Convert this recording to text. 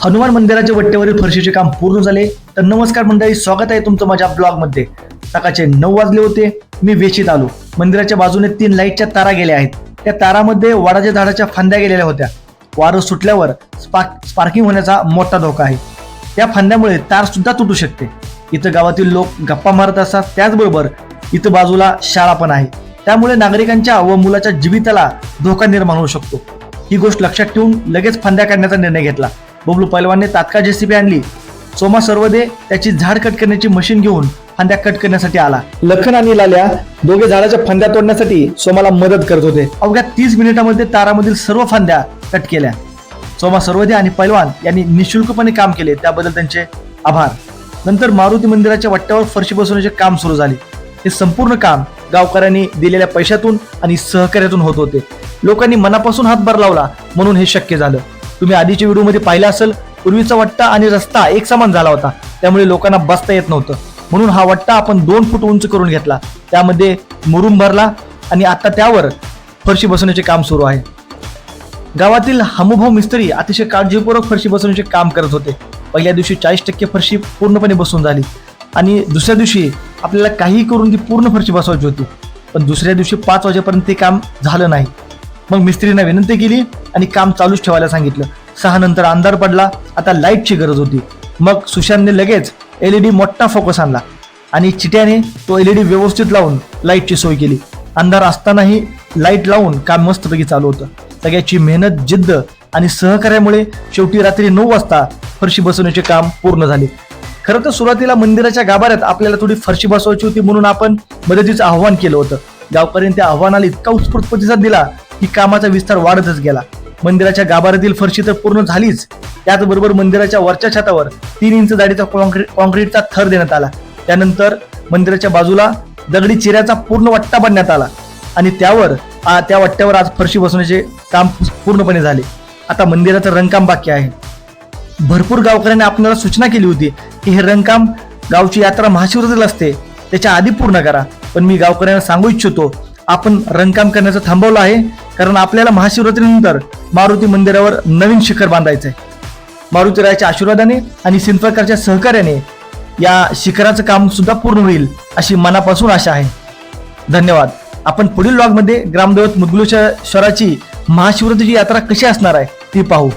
हनुमान मंदिराच्या वट्ट्यावरील फरशीचे काम पूर्ण झाले. तर नमस्कार मंडळी, स्वागत आहे तुमचं माझ्या ब्लॉग मध्ये. सकाळचे 9 वाजले होते. मी वेशीत आलो. मंदिराच्या बाजूने 3 लाईटच्या तारा गेल्या आहेत. त्या तारामध्ये वडाच्या झाडाच्या फांद्या गेलेल्या होत्या. वारं सुटल्यावर स्पार्किंग होण्याचा मोठा धोका आहे. त्या फांद्यामुळे तार सुद्धा तुटू शकते. इथं गावातील लोक गप्पा मारत असतात. त्याचबरोबर इथं बाजूला शाळा पण आहे. त्यामुळे नागरिकांच्या व मुलाच्या जीविताला धोका निर्माण होऊ शकतो. ही गोष्ट लक्षात ठेवून लगेच फांद्या काढण्याचा निर्णय घेतला. बबलू पैलवानने तात्काळ जेसीबी आणली. सोमा सर्वदे त्याची झाड कट करण्याची मशीन घेऊन फांद्या कट करण्यासाठी आला. लखन आणि लाल्या दोघे झाडाच्या फांद्या तोडण्यासाठी सोमाला मदत करत होते. अवघ्या 30 मिनिटांमध्ये तारामधील सर्व फांद्या कट केल्या. सोमा सर्वदे आणि पैलवान यांनी निशुल्कपणे काम केले, त्याबद्दल त्यांचे आभार. नंतर मारुती मंदिराच्या वट्ट्यावर फरशी बसवण्याचे काम सुरू झाले. हे संपूर्ण काम गावकऱ्यांनी दिलेल्या पैशातून आणि सहकार्यातून होत होते. लोकांनी मनापासून हातभार लावला म्हणून हे शक्य झालं. तुम्ही आधीच्या व्हिडिओमध्ये पाहिलं असेल, पूर्वीचा वट्टा आणि रस्ता एक समान झाला होता, त्यामुळे लोकांना बसता येत नव्हतं. म्हणून हा वट्टा आपण 2 फूट उंच करून घेतला. त्यामध्ये मुरुम भरला आणि आता त्यावर फरशी बसवण्याचे काम सुरू आहे. गावातील हमूभाऊ मिस्त्री अतिशय काळजीपूर्वक फरशी बसवण्याचे काम करत होते. पहिल्या दिवशी 40% फरशी पूर्णपणे बसून झाली आणि दुसऱ्या दिवशी आपल्याला काहीही करून ती पूर्ण फरशी बसवायची होती. पण दुसऱ्या दिवशी 5 वाजेपर्यंत ते काम झालं नाही. मग मिस्त्रींना विनंती केली आणि काम चालूच ठेवायला सांगितलं. 6 नंतर अंधार पडला. आता लाईटची गरज होती. मग सुशांतने लगेच LED मोठा फोकस आणला आणि चिट्याने तो LED व्यवस्थित लावून लाईटची सोय केली. अंधार असतानाही लाईट लावून काम मस्तपैकी चालू होतं. सगळ्याची मेहनत, जिद्द आणि सहकार्यामुळे शेवटी रात्री 9 वाजता फरशी बसवण्याचे काम पूर्ण झाले. खरं तर सुरुवातीला मंदिराच्या गाभाऱ्यात आपल्याला थोडी फरशी बसवायची होती, म्हणून आपण मदतीचं आव्हान केलं होतं. गावकऱ्यांनी त्या आव्हानाला इतका उत्स्फूर्त प्रतिसाद दिला की कामाचा विस्तार वाढतच गेला. मंदिराच्या गाभाऱ्यातील फरशी तर पूर्ण झालीच, त्याचबरोबर मंदिराच्या वरच्या छतावर 3 इंच जाडीचा कॉन्क्रीटचा थर देण्यात आला. त्यानंतर मंदिराच्या बाजूला दगडी चिऱ्याचा पूर्ण वट्टा बांधण्यात आला आणि त्या वट्ट्यावर आज फरशी बसवण्याचे काम पूर्णपणे झाले. आता मंदिराचं रंगकाम बाकी आहे. भरपूर गावकऱ्यांनी आपल्याला सूचना केली होती की हे रंगकाम गावची यात्रा महाशिवरात्रीला असते त्याच्या आधी पूर्ण करा. पण मी गावकऱ्यांना सांगू इच्छितो, आपण रंगकाम करण्याचं थांबवलं आहे, कारण आपल्याला महाशिवरात्रीनंतर मारुती मंदिरावर नवीन शिखर बांधायचं आहे. मारुतीरायाच्या आशीर्वादाने आणि सिंदफळकरच्या सहकार्याने या शिखराचं काम सुद्धा पूर्ण होईल अशी मनापासून आशा आहे. धन्यवाद. आपण पुढील व्लॉगमध्ये ग्रामदैवत मुदगलेश्वराची महाशिवरात्रीची यात्रा कशी असणार आहे ती पाहू.